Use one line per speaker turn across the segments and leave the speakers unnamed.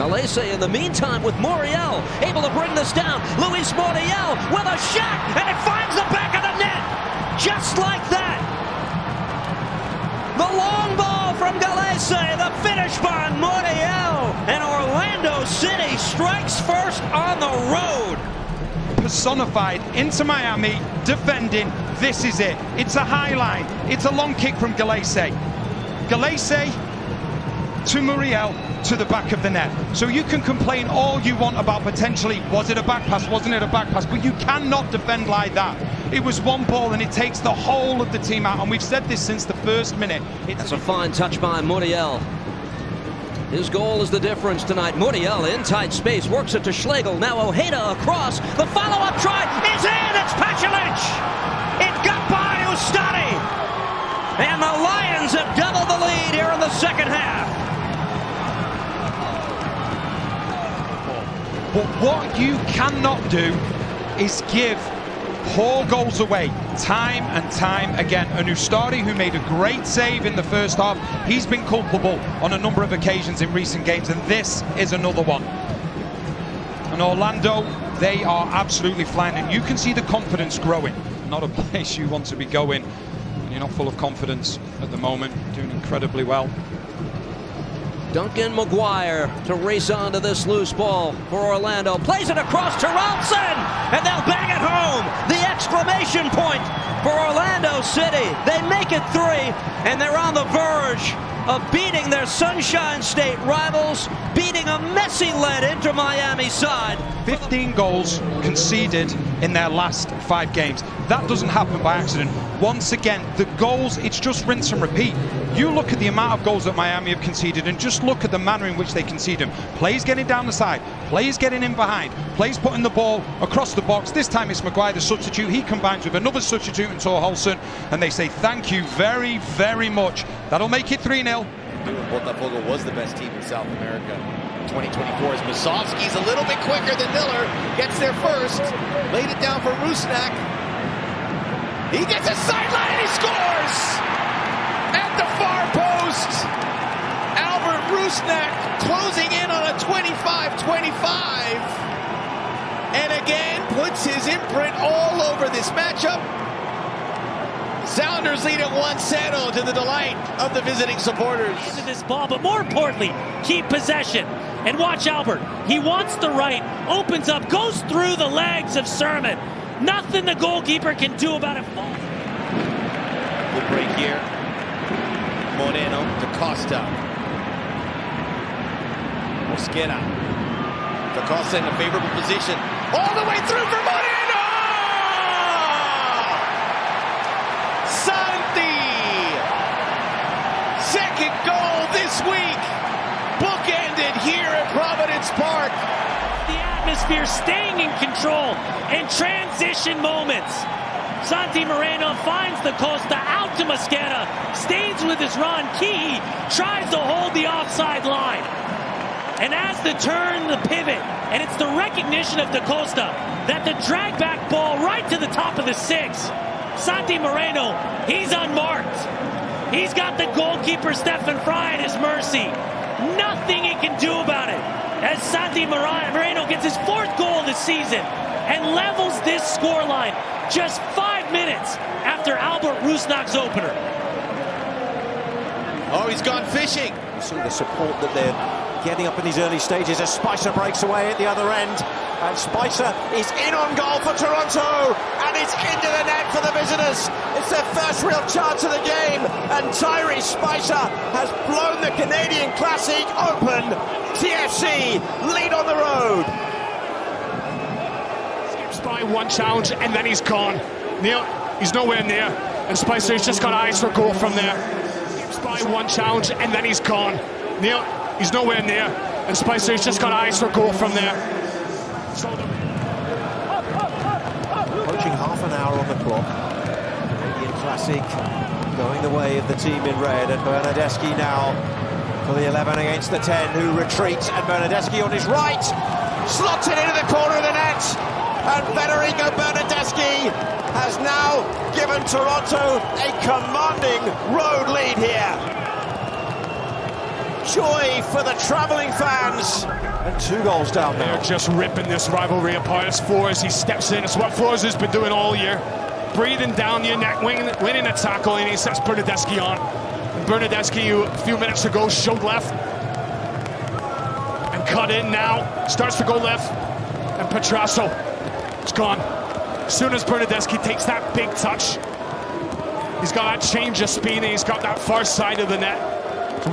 Galese in the meantime with Montreal, able to bring this down. Luis Montreal with a shot, and it finds the back of the net. Just like that. The long ball from Galese, the finish by Montreal, and Orlando City strikes first on the road.
Personified into Miami, defending. This is it. It's a high line. It's a long kick from Galese. Galese to Muriel to the back of the net. So you can complain all you want about potentially, was it a back pass, wasn't it a back pass, but you cannot defend like that. It was one ball and it takes the whole of the team out, and we've said this since the first minute.
That's a fine touch by Montreal. His goal is the difference tonight. Montreal in tight space, works it to Schlegel. Now Ojeda across. The follow-up try is in. It's Pachulich. It got by Ustadi. And the Lions have doubled the lead here in the second half.
But what you cannot do is give poor goals away time and time again. And Ustadi, who made a great save in the first half, he's been culpable on a number of occasions in recent games, and this is another one. And Orlando, they are absolutely flying, and you can see the confidence growing. Not a place you want to be going, and you're not full of confidence at the moment. Doing incredibly well.
Duncan Maguire to race onto this loose ball for Orlando. Plays it across to Ronson, and they'll bang it home. The exclamation point for Orlando City. They make it 3, and they're on the verge of beating their Sunshine State rivals, beating a messy-led Inter Miami side.
15 goals conceded in their last 5 games. That doesn't happen by accident. Once again, the goals, it's just rinse and repeat. You look at the amount of goals that Miami have conceded and just look at the manner in which they concede them. Plays getting down the side, plays getting in behind, plays putting the ball across the box. This time it's Maguire, the substitute. He combines with another substitute in Torholson, and they say thank you very, very much. That'll make it 3-0.
Botafogo was the best team in South America. 2024 as Masovski's a little bit quicker than Miller. Gets there first. Laid it down for Rusnak. He gets a sideline and he scores! At the far post. Albert Rusnak closing in on a 25-25. And again puts his imprint all over this matchup. Sounders lead at 1-0 to the delight of the visiting supporters.
Into this ball, but more importantly, keep possession. And watch Albert. He wants the right, opens up, goes through the legs of Sermon. Nothing the goalkeeper can do about it.
Good break here. Moreno to Costa. Mosquera. To Costa in a favorable position. All the way through for Moreno! Second goal this week, bookended here at Providence Park.
The atmosphere staying in control and transition moments. Santi Moreno finds the Costa out to Mosquera, stays with his run. Key tries to hold the offside line. And as the turn, the pivot, and it's the recognition of Da Costa that the drag back ball right to the top of the 6. Santi Moreno, he's unmarked. He's got the goalkeeper, Stefan Fry, at his mercy. Nothing he can do about it. As Santi Moreno gets his 4th goal this season and levels this scoreline just 5 minutes after Albert Rusnak's opener.
Oh, he's gone fishing.
You see the support that they're getting up in these early stages as Spicer breaks away at the other end. And Spicer is in on goal for Toronto, and it's into the net for the visitors. It's their first real chance of the game, and Tyrese Spicer has blown the Canadian Classic open. TFC lead on the road.
Skips by one challenge, and then he's gone. He's nowhere near, and Spicer's just got eyes for goal from there. Skips by one challenge, and then he's gone. He's nowhere near, and Spicer's just got eyes for goal from there.
Approaching half an hour on the clock. Canadian Classic going the way of the team in red, and Bernadeschi now for the 11 against the 10, who retreats, and Bernadeschi on his right slots it into the corner of the net, and Federico Bernadeschi has now given Toronto a commanding road lead here. joy for the travelling fans. And 2 goals down now.
They're just ripping this rivalry apart. It's Flores, he steps in. It's what Flores has been doing all year. Breathing down your neck, winning a tackle, and he sets Bernardeschi on. And Bernardeschi, who a few minutes ago showed left and cut in now, starts to go left, and Petrasso is gone. As soon as Bernardeschi takes that big touch, he's got that change of speed, and he's got that far side of the net.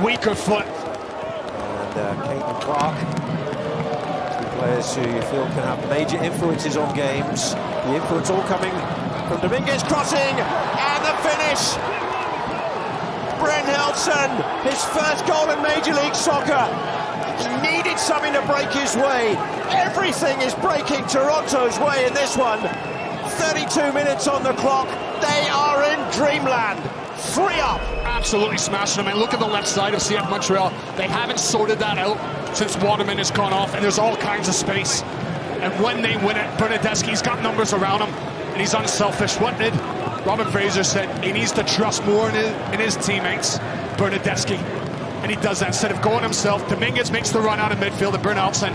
Weaker foot.
And Kate and Clark, 2 players who you feel can have major influences on games. The influence all coming from Dominguez, crossing, and the finish. Brynhildsen, his first goal in Major League Soccer. He needed something to break his way. Everything is breaking Toronto's way in this one. 32 minutes on the clock. They are in dreamland. 3 up.
Absolutely smashing them. And look at the left side of CF Montreal. They haven't sorted that out since Waterman has gone off, and there's all kinds of space. And when they win it, Bernardeschi's got numbers around him, and he's unselfish. What did Robin Fraser said? He needs to trust more in his teammates, Bernardeschi. And he does that. Instead of going himself, Dominguez makes the run out of midfield, and Brynhildsen,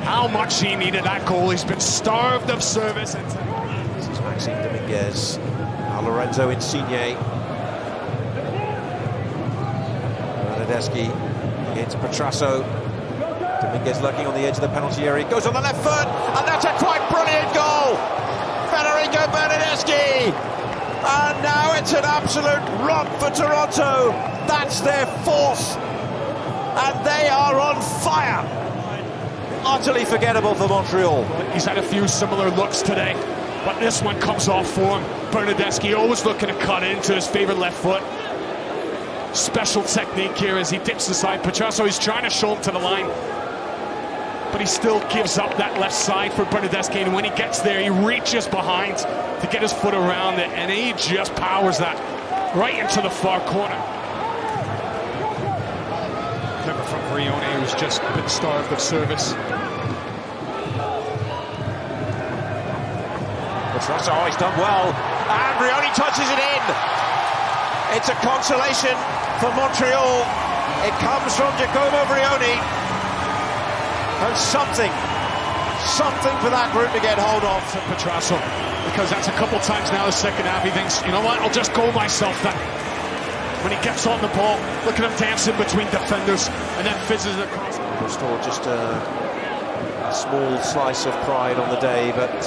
how much he needed that goal. He's been starved of service.
This is Maxime Dominguez. Now Lorenzo Insigne. Bernardeschi against Petrasso. Dominguez lurking on the edge of the penalty area. Goes on the left foot, and that's a quite brilliant goal. Federico Bernardeschi. And now it's an absolute romp for Toronto. That's their 4th. And they are on fire. Utterly forgettable for Montreal.
He's had a few similar looks today, but this one comes off for him. Bernardeschi always looking to cut into his favorite left foot. Special technique here as he dips aside. Petrasso, he's trying to show him to the line, but he still gives up that left side for Bernardeschi, and when he gets there, he reaches behind to get his foot around it, and he just powers that right into the far corner. Clever from Vrioni, who's just been starved of service.
Petrasso, oh, he's done well, and Vrioni touches it in. It's a consolation for Montreal. It comes from Giacomo Vrioni. And something for that group to get hold of.
To Petrasso, because that's a couple times now the second half he thinks, you know what, I'll just go myself then. When he gets on the ball, look at him dancing between defenders and then fizzes across.
Restored just a small slice of pride on the day, but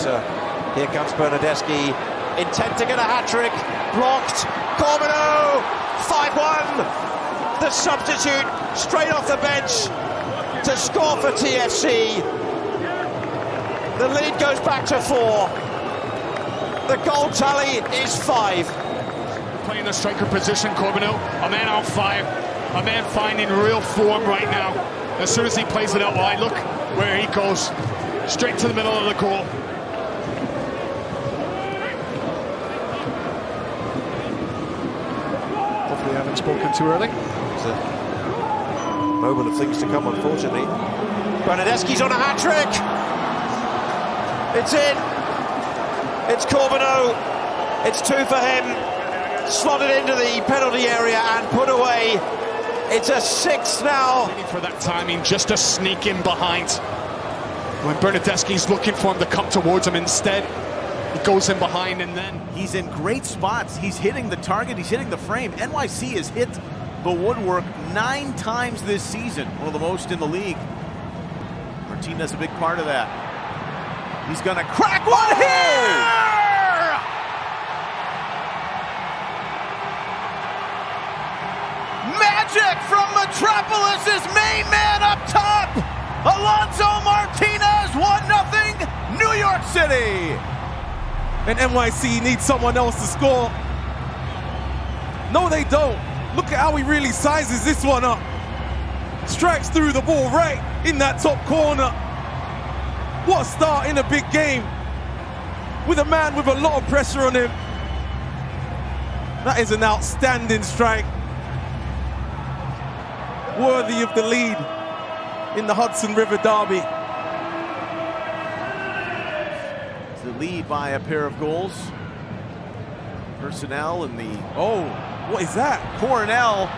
here comes Bernardeschi, intent to get a hat-trick, blocked, Corbino, 5-1, the substitute straight off the bench to score for TFC. The lead goes back to 4. The goal tally is 5.
Playing the striker position, Corbino, a man on fire, a man finding real form right now. As soon as he plays it out wide, look where he goes, straight to the middle of the goal.
Hopefully I haven't spoken too early.
It's a moment of things to come, unfortunately. Bernardeschi's on a hat-trick. It's in. It's Corbino. It's 2 for him. Slotted into the penalty area and put away. It's a 6th now.
Waiting for that timing just to sneak in behind. When Bernardeschi's looking for him to come towards him, instead he goes in behind, and then
he's in great spots. He's hitting the target, he's hitting the frame. NYC has hit the woodwork 9 times this season, one of the most in the league. Martinez a big part of that. He's gonna crack one here! Magic from Metropolis's main man up top! Alonso Martinez, 1-0, New York City!
And NYC needs someone else to score. No, they don't. Look at how he really sizes this one up. Strikes through the ball right in that top corner. What a start in a big game with a man with a lot of pressure on him. That is an outstanding strike. Worthy of the lead in the Hudson River Derby.
The lead by a pair of goals. Personnel in the...
Oh, what is that?
Coronel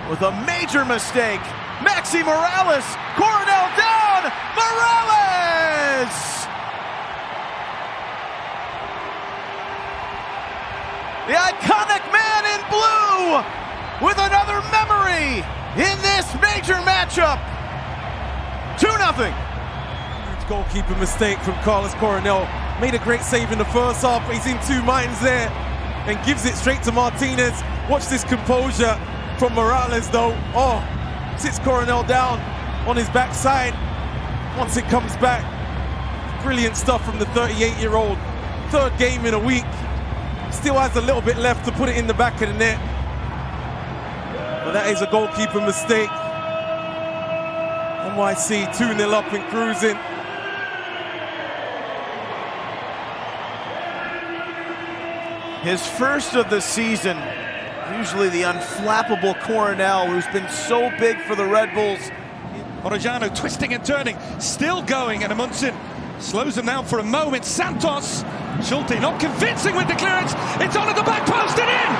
with a major mistake. Maxi Morales, Coronel down, Morales! The iconic man in blue with another memory in this major matchup. 2-0.
Huge goalkeeper mistake from Carlos Coronel. Made a great save in the first half. He's in two minds there and gives it straight to Martinez. Watch this composure from Morales though. Oh, sits Coronel down on his backside. Once it comes back, brilliant stuff from the 38-year-old. Third game in a week. Still has a little bit left to put it in the back of the net. But that is a goalkeeper mistake. NYC 2-0 up and cruising.
His first of the season. Usually the unflappable Coronel, who's been so big for the Red Bulls.
Orellano twisting and turning, still going, and Amundsen slows him down for a moment. Santos, Schulte not convincing with the clearance. It's on at the back post and in!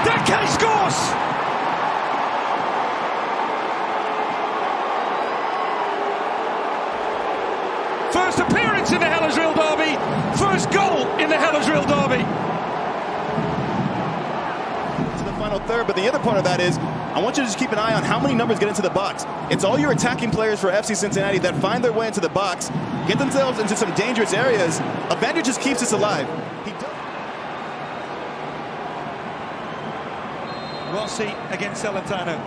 Deke scores! First appearance in the Hellersville Derby, first goal in the Hellersville Derby.
Final third, but the other part of that is I want you to just keep an eye on how many numbers get into the box. It's all your attacking players for FC Cincinnati that find their way into the box, get themselves into some dangerous areas. Evander just keeps us alive.
Rossi against Celentano.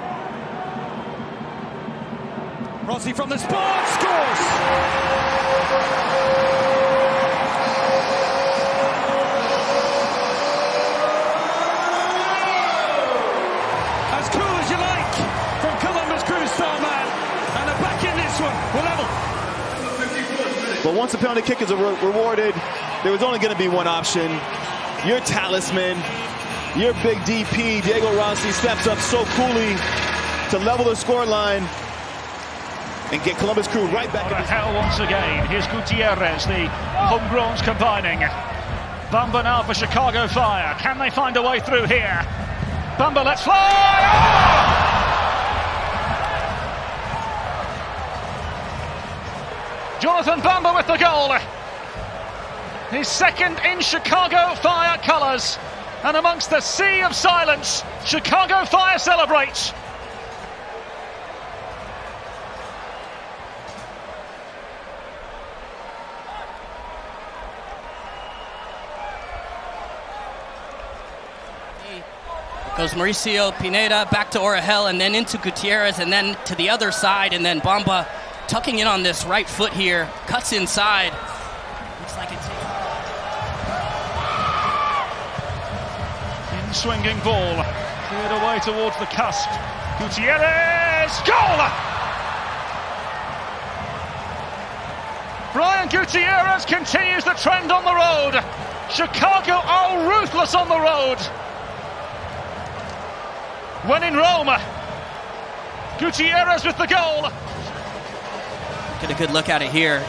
Rossi from the spot scores!
But once the penalty kick is rewarded, there was only going to be one option. Your talisman, your big DP, Diego Rossi, steps up so coolly to level the scoreline and get Columbus Crew right back.
Hell once again. Here's Gutierrez, the homegrowns combining. Bamba now for Chicago Fire. Can they find a way through here? Bamba, let's fly! Oh! Jonathan Bamba with the goal. His second in Chicago Fire colours. And amongst the sea of silence, Chicago Fire celebrates.
Goes Mauricio Pineda back to Orahel and then into Gutierrez and then to the other side, and then Bamba tucking in on this right foot here, cuts inside. Looks like it's
in swinging ball, cleared away towards the cusp. Gutierrez, goal! Brian Gutierrez continues the trend on the road. Chicago are ruthless on the road. When in Rome, Gutierrez with the goal.
Get a good look at it here.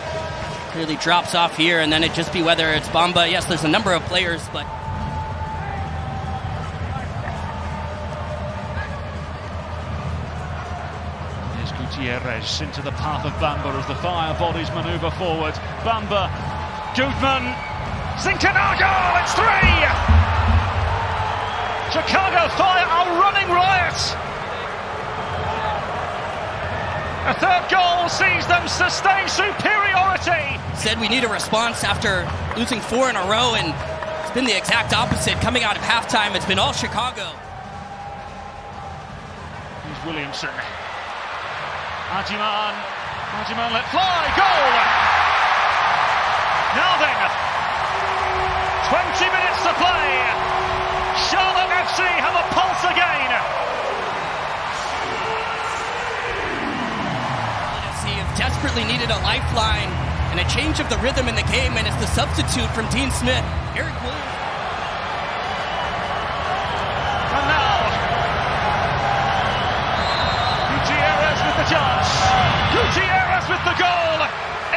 Clearly drops off here, and then it just be whether it's Bamba. Yes, there's a number of players, but
here's Gutierrez into the path of Bamba as the Fire bodies manoeuvre forward. Bamba, Gutman, Zincanago, it's 3! Chicago Fire are running riot. A third goal sees them sustain superiority.
Said we need a response after losing 4 in a row, and it's been the exact opposite. Coming out of halftime, it's been all Chicago.
Here's Williamson. Ajiman let fly, goal! Now then, 20 minutes to play. Charlotte FC have a pulse again.
Desperately needed a lifeline and a change of the rhythm in the game, and it's the substitute from Dean Smith, Eric Williams.
And now, Gutierrez with the chance. Gutierrez with the goal.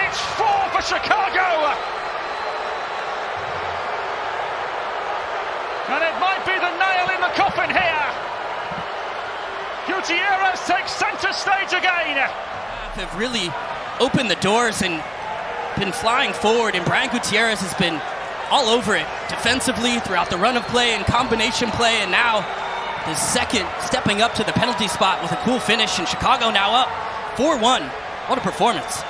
It's 4 for Chicago. And it might be the nail in the coffin here. Gutierrez takes center stage again.
Have really opened the doors and been flying forward, and Brian Gutierrez has been all over it defensively throughout the run of play and combination play, and now his second stepping up to the penalty spot with a cool finish, and Chicago now up 4-1. What a performance.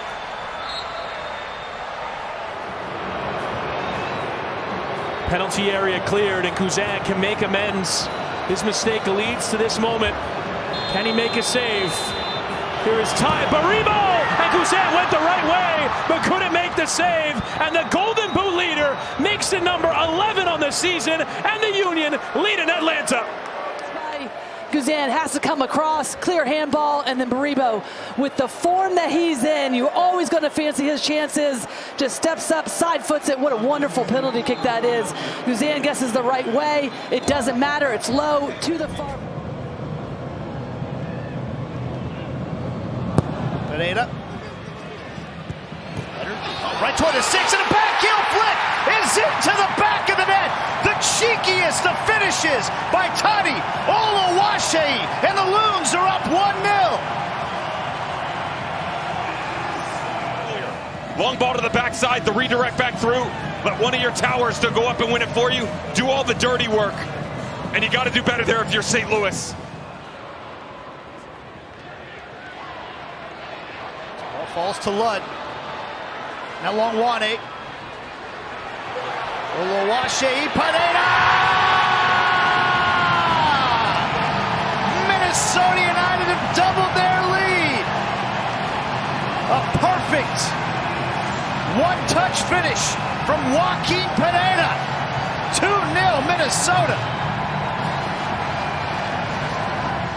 Penalty area cleared, and Cousin can make amends. His mistake leads to this moment. Can he make a save? Here is Ty Baribo, and Cousin went the right way, but couldn't make the save. And the Golden Boot leader makes it number 11 on the season, and the Union lead in Atlanta.
Cousin has to come across, clear handball, and then Baribo, with the form that he's in, you're always going to fancy his chances. Just steps up, side foots it. What a wonderful penalty kick that is. Cousin guesses the right way. It doesn't matter. It's low to the far.
Pineda. Right toward the 6, and a back heel flick is into the back of the net. The cheekiest of finishes by Tati Oluwaseyi, and the Loons are up 1-0.
Long ball to the backside, the redirect back through. Let one of your towers to go up and win it for you. Do all the dirty work. And you got to do better there if you're St. Louis.
Ball falls to Ludd. Now Longwane. Oluwaseyi, Pineda! Minnesota United have doubled their lead. A perfect one-touch finish from Joaquin Pineda. 2-0 Minnesota.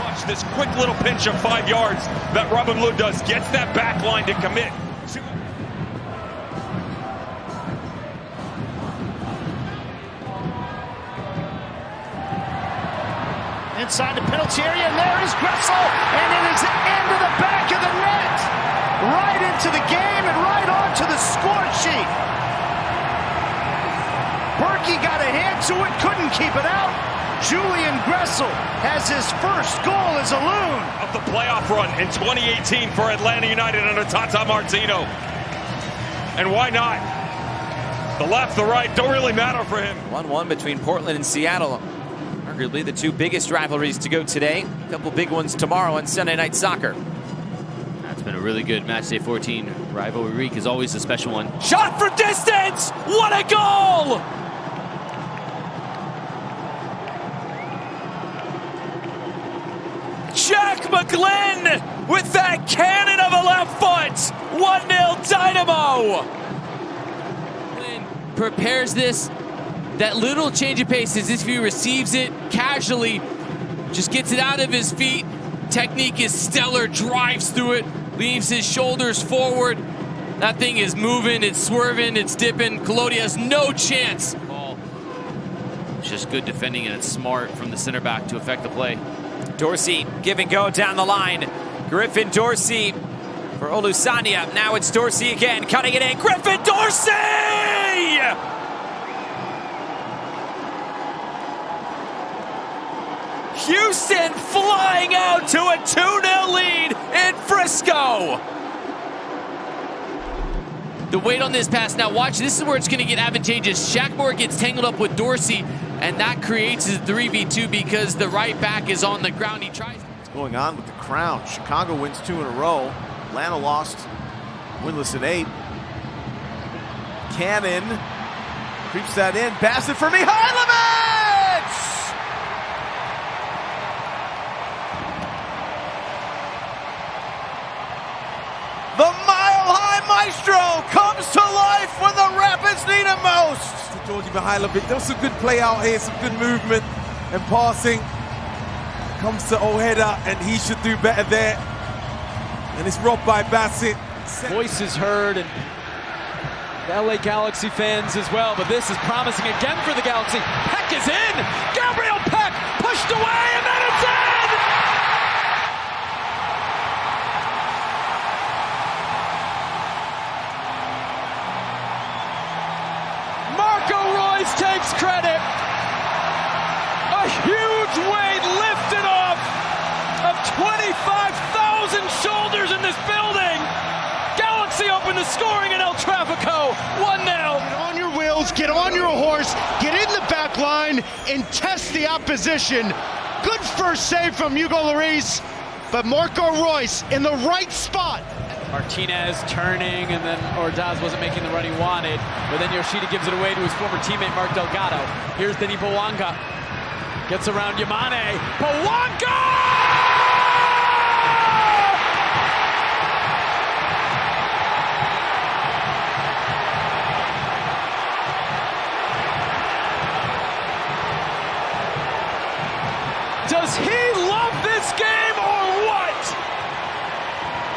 Watch this quick little pinch of 5 yards that Robin Lod does. Gets that back line to commit.
Inside the penalty area, and there is Gressel, and it is into the back of the net. Right into the game and right onto the score sheet. Berkey got a hand to it, couldn't keep it out. Julian Gressel has his first goal as a Loon.
Of the playoff run in 2018 for Atlanta United under Tata Martino. And why not? The left, the right, don't really matter for him.
1-1 between Portland and Seattle. Arguably the two biggest rivalries to go today. A couple big ones tomorrow on Sunday Night Soccer.
That's been a really good Matchday 14 rivalry week. Is always a special one.
Shot from distance! What a goal! Jack McGlynn with that cannon of a left foot. 1-0 Dynamo.
McGlynn prepares this. That little change of pace as if he receives it casually, just gets it out of his feet. Technique is stellar, drives through it, leaves his shoulders forward. That thing is moving, it's swerving, it's dipping. Collodi has no chance. Ball. It's just good defending, and it's smart from the center back to affect the play.
Dorsey give and go down the line. Griffin Dorsey for Olusanya. Now it's Dorsey again, cutting it in. Griffin Dorsey! Houston flying out to a 2-0 lead in Frisco.
The weight on this pass, now watch, this is where it's going to get advantageous. Shackmore gets tangled up with Dorsey, and that creates a 3v2 because the right back is on the ground. He tries.
What's going on with the Crown? Chicago wins 2 in a row. Atlanta lost, winless in 8. Cannon creeps that in. Bassett for Mihailovic! The mile-high maestro comes to life when the Rapids need him most.
Georgi Mihailovic, that's a good play out here, some good movement and passing. Comes to Ojeda, and he should do better there. And it's robbed by Bassett.
Voice is heard, and the LA Galaxy fans as well, but this is promising again for the Galaxy. Peck is in! Gabriel Peck pushed away, and then it's in! Takes credit. A huge weight lifted off of scoring in El Tráfico. 1-0.
Get on your wheels, get on your horse, get in the back line, and test the opposition. Good first save from Hugo Lloris, but Marco Royce in the right spot.
Martinez turning, and then Ordaz wasn't making the run he wanted, but then Yoshida gives it away to his former teammate Mark Delgado. Here's Denis Bouanga, gets around Yamane. Bouanga! Does he love this game or what?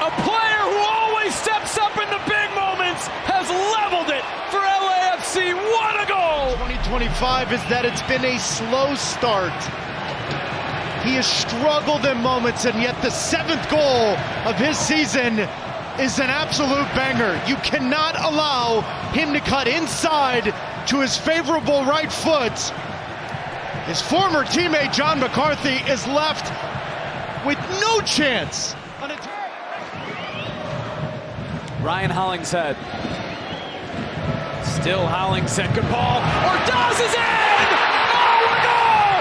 A player who always steps up in the big moments has leveled it for LAFC. What a goal!
2025 is that it's been a slow start. He has struggled in moments, and yet the 7th goal of his season is an absolute banger. You cannot allow him to cut inside to his favorable right foot. His former teammate John McCarthy is left with no chance.
Ryan Hollingshead. Still Hollingshead. Good ball. Ordaz is in! Oh, what a goal!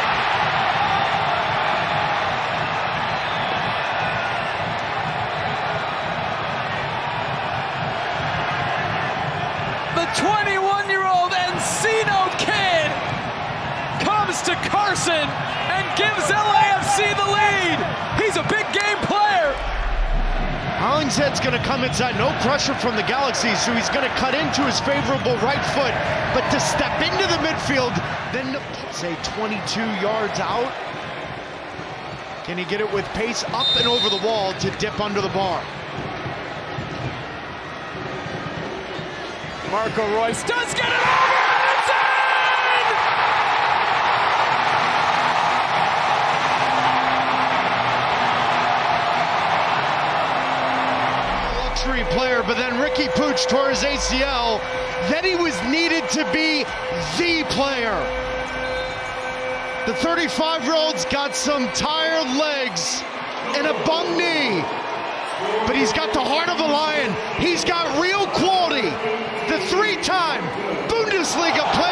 The 21-year-old Encino kid comes to Carson and gives LAFC the lead. He's a big game player.
Hollingshead's going to come inside, no pressure from the Galaxy, so he's going to cut into his favorable right foot, but to step into the midfield, then say 22 yards out. Can he get it with pace up and over the wall to dip under the bar?
Marco Royce does get it over, and it's in!
Luxury player, but then Ricky Pooch tore his ACL. Then he was needed to be the player. The 35-year-old's got some tired legs and a bum knee, but he's got the heart of a lion. He's got real quality. The 3-time Bundesliga player.